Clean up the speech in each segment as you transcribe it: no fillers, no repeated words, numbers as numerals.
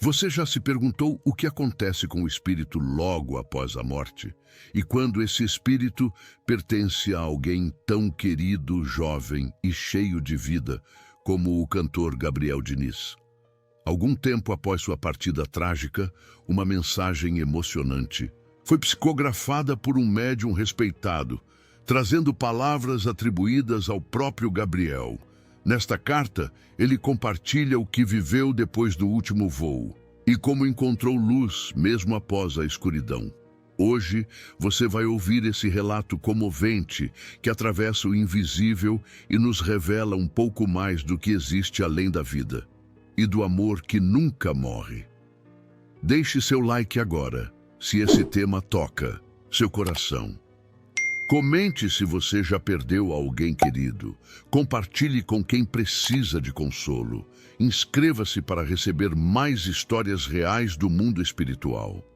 Você já se perguntou o que acontece com o espírito logo após a morte? E quando esse espírito pertence a alguém tão querido, jovem e cheio de vida, como o cantor Gabriel Diniz? Algum tempo após sua partida trágica, uma mensagem emocionante foi psicografada por um médium respeitado, trazendo palavras atribuídas ao próprio Gabriel. Nesta carta, ele compartilha o que viveu depois do último voo e como encontrou luz mesmo após a escuridão. Hoje, você vai ouvir esse relato comovente que atravessa o invisível e nos revela um pouco mais do que existe além da vida e do amor que nunca morre. Deixe seu like agora, se esse tema toca seu coração. Comente se você já perdeu alguém querido. Compartilhe com quem precisa de consolo. Inscreva-se para receber mais histórias reais do mundo espiritual.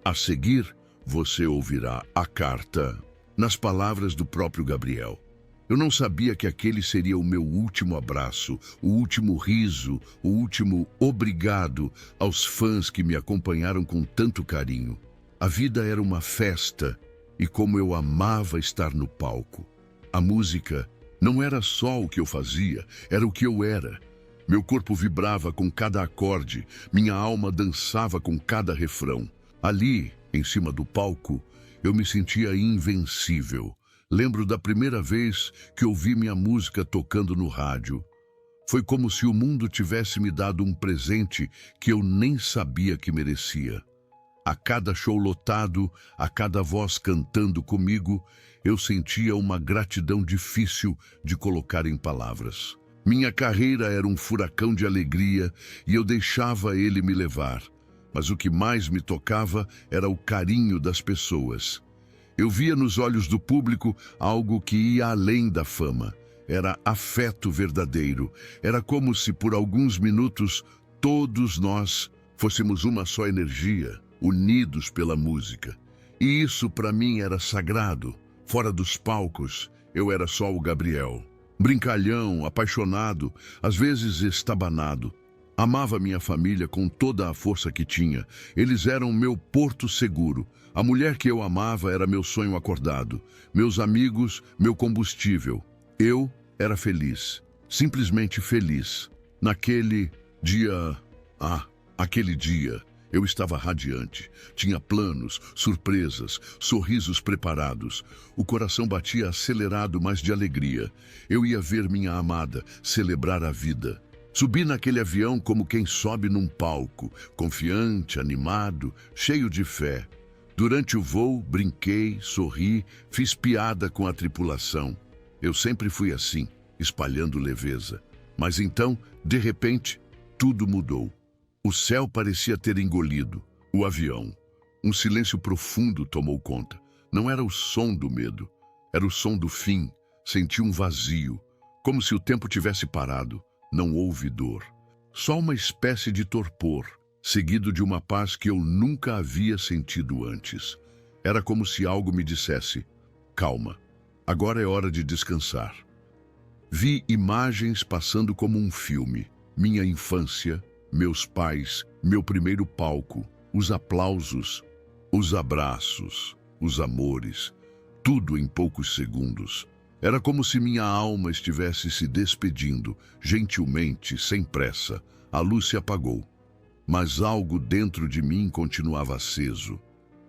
A seguir, você ouvirá a carta nas palavras do próprio Gabriel. Eu não sabia que aquele seria o meu último abraço, o último riso, o último obrigado aos fãs que me acompanharam com tanto carinho. A vida era uma festa e como eu amava estar no palco. A música não era só o que eu fazia, era o que eu era. Meu corpo vibrava com cada acorde, minha alma dançava com cada refrão. Ali, em cima do palco, eu me sentia invencível. Lembro da primeira vez que ouvi minha música tocando no rádio. Foi como se o mundo tivesse me dado um presente que eu nem sabia que merecia. A cada show lotado, a cada voz cantando comigo, eu sentia uma gratidão difícil de colocar em palavras. Minha carreira era um furacão de alegria e eu deixava ele me levar. Mas o que mais me tocava era o carinho das pessoas. Eu via nos olhos do público algo que ia além da fama. Era afeto verdadeiro. Era como se por alguns minutos todos nós fôssemos uma só energia, unidos pela música. E isso para mim era sagrado. Fora dos palcos, eu era só o Gabriel. Brincalhão, apaixonado, às vezes estabanado. Amava minha família com toda a força que tinha. Eles eram meu porto seguro. A mulher que eu amava era meu sonho acordado. Meus amigos, meu combustível. Eu era feliz. Simplesmente feliz. Naquele dia... aquele dia, eu estava radiante. Tinha planos, surpresas, sorrisos preparados. O coração batia acelerado, mas de alegria. Eu ia ver minha amada, celebrar a vida. Subi naquele avião como quem sobe num palco, confiante, animado, cheio de fé. Durante o voo, brinquei, sorri, fiz piada com a tripulação. Eu sempre fui assim, espalhando leveza. Mas então, de repente, tudo mudou. O céu parecia ter engolido o avião. Um silêncio profundo tomou conta. Não era o som do medo, era o som do fim. Senti um vazio, como se o tempo tivesse parado. Não houve dor, só uma espécie de torpor, seguido de uma paz que eu nunca havia sentido antes. Era como se algo me dissesse, calma, agora é hora de descansar. Vi imagens passando como um filme, minha infância, meus pais, meu primeiro palco, os aplausos, os abraços, os amores, tudo em poucos segundos. Era como se minha alma estivesse se despedindo, gentilmente, sem pressa. A luz se apagou, mas algo dentro de mim continuava aceso.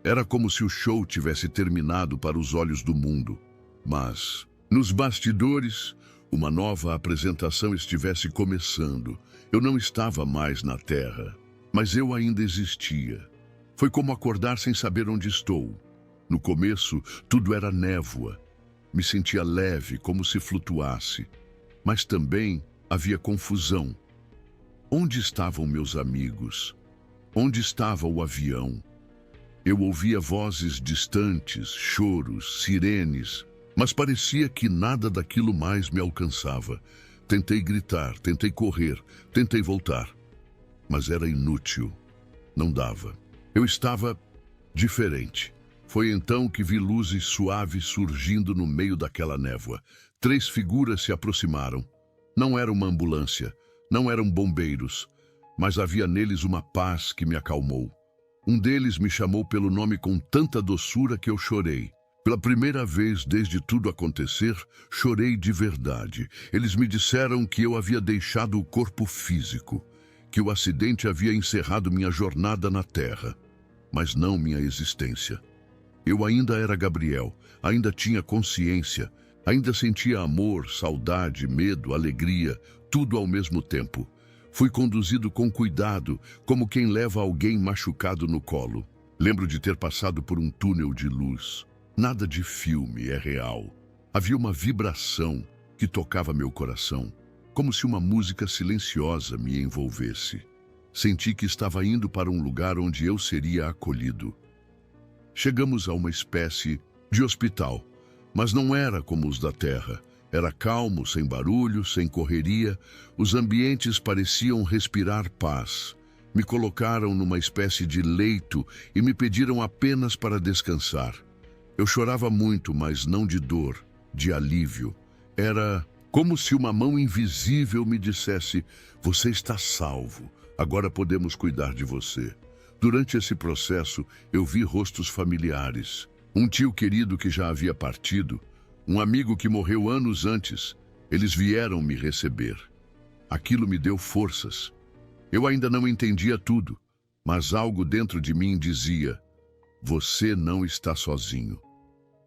Era como se o show tivesse terminado para os olhos do mundo. Mas, nos bastidores, uma nova apresentação estivesse começando. Eu não estava mais na Terra, mas eu ainda existia. Foi como acordar sem saber onde estou. No começo, tudo era névoa. Me sentia leve, como se flutuasse. Mas também havia confusão. Onde estavam meus amigos? Onde estava o avião? Eu ouvia vozes distantes, choros, sirenes, mas parecia que nada daquilo mais me alcançava. Tentei gritar, tentei correr, tentei voltar. Mas era inútil. Não dava. Eu estava diferente. Foi então que vi luzes suaves surgindo no meio daquela névoa. 3 figuras se aproximaram. Não era uma ambulância, não eram bombeiros, mas havia neles uma paz que me acalmou. Um deles me chamou pelo nome com tanta doçura que eu chorei. Pela primeira vez desde tudo acontecer, chorei de verdade. Eles me disseram que eu havia deixado o corpo físico, que o acidente havia encerrado minha jornada na Terra, mas não minha existência. Eu ainda era Gabriel, ainda tinha consciência, ainda sentia amor, saudade, medo, alegria, tudo ao mesmo tempo. Fui conduzido com cuidado, como quem leva alguém machucado no colo. Lembro de ter passado por um túnel de luz. Nada de filme, é real. Havia uma vibração que tocava meu coração, como se uma música silenciosa me envolvesse. Senti que estava indo para um lugar onde eu seria acolhido. Chegamos a uma espécie de hospital, mas não era como os da Terra. Era calmo, sem barulho, sem correria. Os ambientes pareciam respirar paz. Me colocaram numa espécie de leito e me pediram apenas para descansar. Eu chorava muito, mas não de dor, de alívio. Era como se uma mão invisível me dissesse: "Você está salvo, agora podemos cuidar de você." Durante esse processo, eu vi rostos familiares. Um tio querido que já havia partido, um amigo que morreu anos antes. Eles vieram me receber. Aquilo me deu forças. Eu ainda não entendia tudo, mas algo dentro de mim dizia: "Você não está sozinho."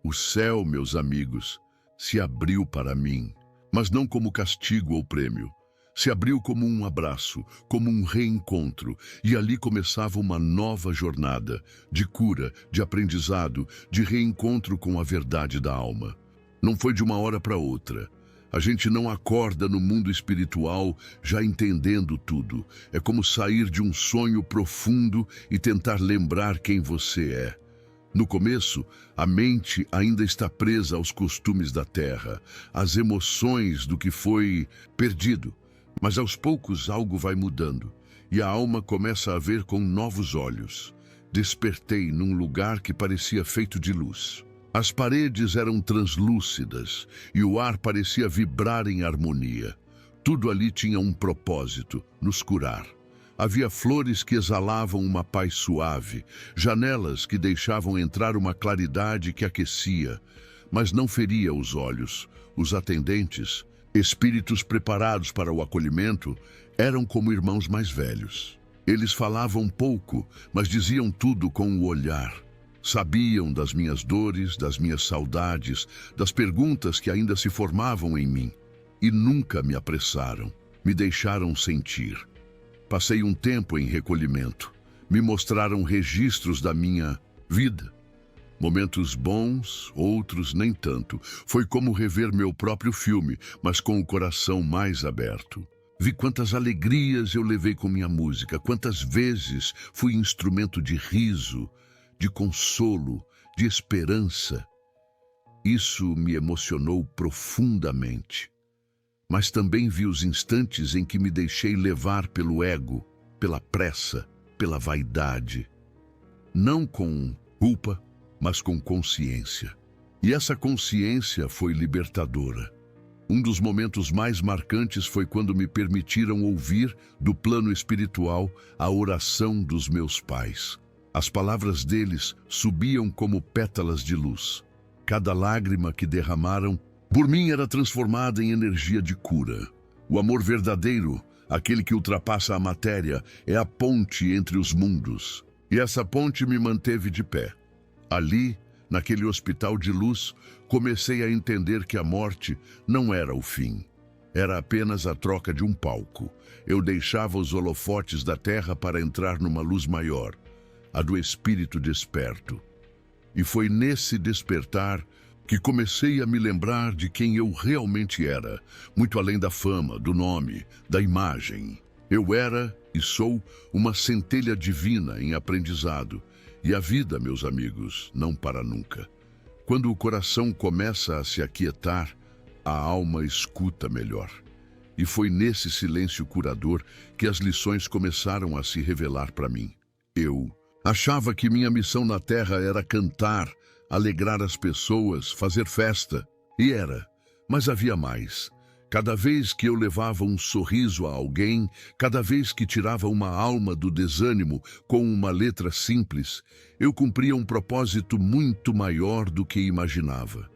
O céu, meus amigos, se abriu para mim, mas não como castigo ou prêmio. Se abriu como um abraço, como um reencontro, e ali começava uma nova jornada, de cura, de aprendizado, de reencontro com a verdade da alma. Não foi de uma hora para outra. A gente não acorda no mundo espiritual já entendendo tudo. É como sair de um sonho profundo e tentar lembrar quem você é. No começo, a mente ainda está presa aos costumes da terra, às emoções do que foi perdido. Mas aos poucos algo vai mudando e a alma começa a ver com novos olhos. Despertei num lugar que parecia feito de luz. As paredes eram translúcidas e o ar parecia vibrar em harmonia. Tudo ali tinha um propósito: nos curar. Havia flores que exalavam uma paz suave, janelas que deixavam entrar uma claridade que aquecia, mas não feria os olhos. Os atendentes, espíritos preparados para o acolhimento, eram como irmãos mais velhos. Eles falavam pouco, mas diziam tudo com o olhar. Sabiam das minhas dores, das minhas saudades, das perguntas que ainda se formavam em mim. E nunca me apressaram, me deixaram sentir. Passei um tempo em recolhimento. Me mostraram registros da minha vida. Momentos bons, outros nem tanto. Foi como rever meu próprio filme, mas com o coração mais aberto. Vi quantas alegrias eu levei com minha música, quantas vezes fui instrumento de riso, de consolo, de esperança. Isso me emocionou profundamente. Mas também vi os instantes em que me deixei levar pelo ego, pela pressa, pela vaidade. Não com culpa, mas com consciência. E essa consciência foi libertadora. Um dos momentos mais marcantes foi quando me permitiram ouvir, do plano espiritual, a oração dos meus pais. As palavras deles subiam como pétalas de luz. Cada lágrima que derramaram por mim era transformada em energia de cura. O amor verdadeiro, aquele que ultrapassa a matéria, é a ponte entre os mundos. E essa ponte me manteve de pé. Ali, naquele hospital de luz, comecei a entender que a morte não era o fim. Era apenas a troca de um palco. Eu deixava os holofotes da terra para entrar numa luz maior, a do espírito desperto. E foi nesse despertar que comecei a me lembrar de quem eu realmente era, muito além da fama, do nome, da imagem. Eu era e sou uma centelha divina em aprendizado. E a vida, meus amigos, não para nunca. Quando o coração começa a se aquietar, a alma escuta melhor. E foi nesse silêncio curador que as lições começaram a se revelar para mim. Eu achava que minha missão na Terra era cantar, alegrar as pessoas, fazer festa. E era, mas havia mais. Cada vez que eu levava um sorriso a alguém, cada vez que tirava uma alma do desânimo com uma letra simples, eu cumpria um propósito muito maior do que imaginava.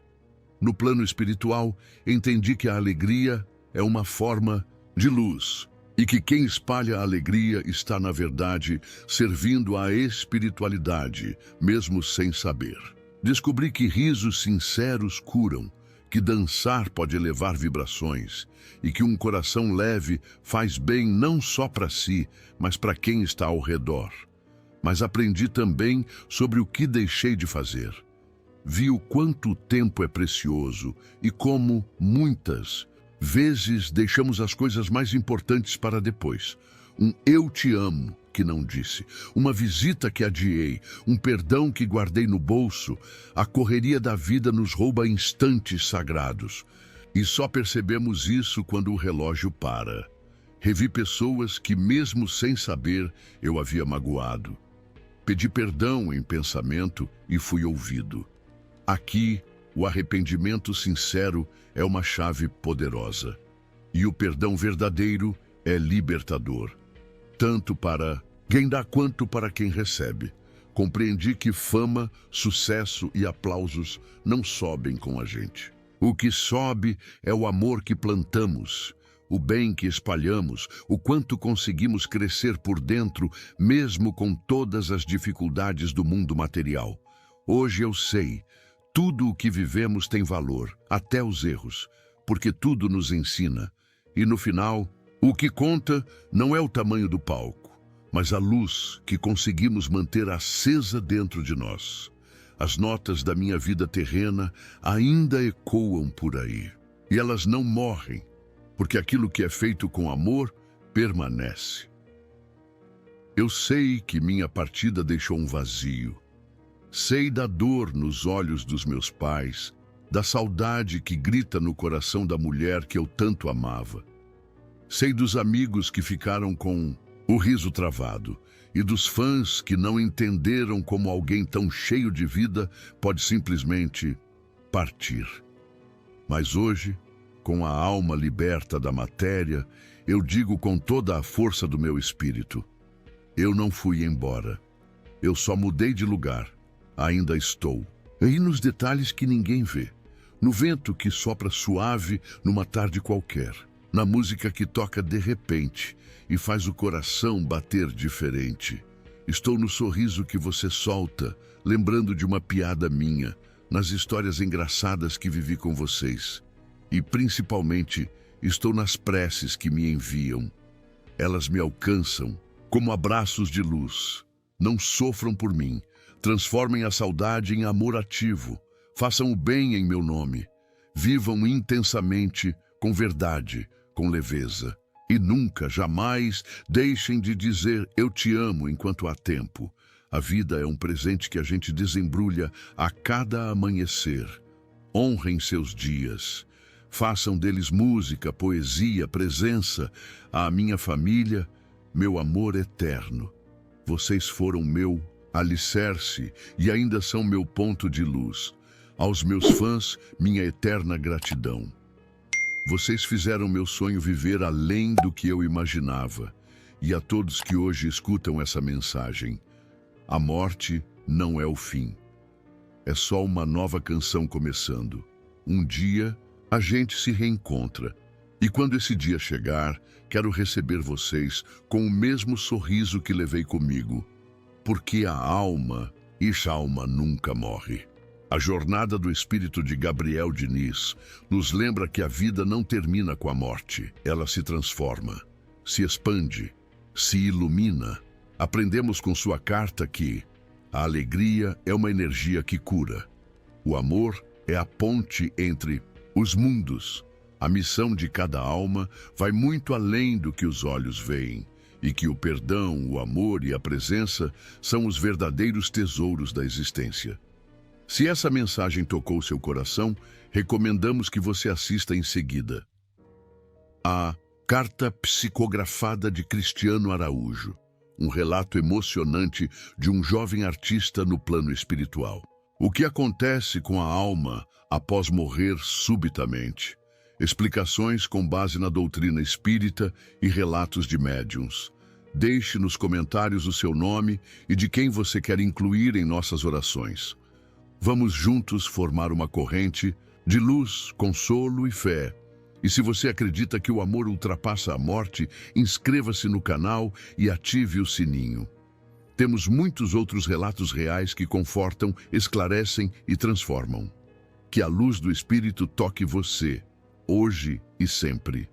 No plano espiritual, entendi que a alegria é uma forma de luz e que quem espalha a alegria está, na verdade, servindo à espiritualidade, mesmo sem saber. Descobri que risos sinceros curam, que dançar pode elevar vibrações e que um coração leve faz bem não só para si, mas para quem está ao redor. Mas aprendi também sobre o que deixei de fazer. Vi o quanto o tempo é precioso e como, muitas vezes, deixamos as coisas mais importantes para depois. Um "eu te amo" que não disse, uma visita que adiei, um perdão que guardei no bolso. A correria da vida nos rouba instantes sagrados. E só percebemos isso quando o relógio para. Revi pessoas que, mesmo sem saber, eu havia magoado. Pedi perdão em pensamento e fui ouvido. Aqui, o arrependimento sincero é uma chave poderosa. E o perdão verdadeiro é libertador, tanto para quem dá quanto para quem recebe. Compreendi que fama, sucesso e aplausos não sobem com a gente. O que sobe é o amor que plantamos, o bem que espalhamos, o quanto conseguimos crescer por dentro, mesmo com todas as dificuldades do mundo material. Hoje eu sei, tudo o que vivemos tem valor, até os erros, porque tudo nos ensina. E no final, o que conta não é o tamanho do palco, mas a luz que conseguimos manter acesa dentro de nós. As notas da minha vida terrena ainda ecoam por aí. E elas não morrem, porque aquilo que é feito com amor permanece. Eu sei que minha partida deixou um vazio. Sei da dor nos olhos dos meus pais, da saudade que grita no coração da mulher que eu tanto amava. Sei dos amigos que ficaram com o riso travado e dos fãs que não entenderam como alguém tão cheio de vida pode simplesmente partir. Mas hoje, com a alma liberta da matéria, eu digo com toda a força do meu espírito: eu não fui embora. Eu só mudei de lugar. Ainda estou. E nos detalhes que ninguém vê. No vento que sopra suave numa tarde qualquer. Na música que toca de repente e faz o coração bater diferente. Estou no sorriso que você solta, lembrando de uma piada minha, nas histórias engraçadas que vivi com vocês. E, principalmente, estou nas preces que me enviam. Elas me alcançam como abraços de luz. Não sofram por mim. Transformem a saudade em amor ativo. Façam o bem em meu nome. Vivam intensamente, com verdade, com leveza. E nunca, jamais, deixem de dizer "eu te amo" enquanto há tempo. A vida é um presente que a gente desembrulha a cada amanhecer. Honrem seus dias. Façam deles música, poesia, presença. À minha família, meu amor eterno. Vocês foram meu alicerce e ainda são meu ponto de luz. Aos meus fãs, minha eterna gratidão. Vocês fizeram meu sonho viver além do que eu imaginava. E a todos que hoje escutam essa mensagem: a morte não é o fim. É só uma nova canção começando. Um dia, a gente se reencontra. E quando esse dia chegar, quero receber vocês com o mesmo sorriso que levei comigo. Porque a alma, e alma nunca morre. A jornada do espírito de Gabriel Diniz nos lembra que a vida não termina com a morte. Ela se transforma, se expande, se ilumina. Aprendemos com sua carta que a alegria é uma energia que cura. O amor é a ponte entre os mundos. A missão de cada alma vai muito além do que os olhos veem. E que o perdão, o amor e a presença são os verdadeiros tesouros da existência. Se essa mensagem tocou seu coração, recomendamos que você assista em seguida a Carta Psicografada de Cristiano Araújo, um relato emocionante de um jovem artista no plano espiritual. O que acontece com a alma após morrer subitamente? explicações com base na doutrina espírita e relatos de médiuns. Deixe nos comentários o seu nome e de quem você quer incluir em nossas orações. Vamos juntos formar uma corrente de luz, consolo e fé. E se você acredita que o amor ultrapassa a morte, inscreva-se no canal e ative o sininho. Temos muitos outros relatos reais que confortam, esclarecem e transformam. Que a luz do Espírito toque você, hoje e sempre.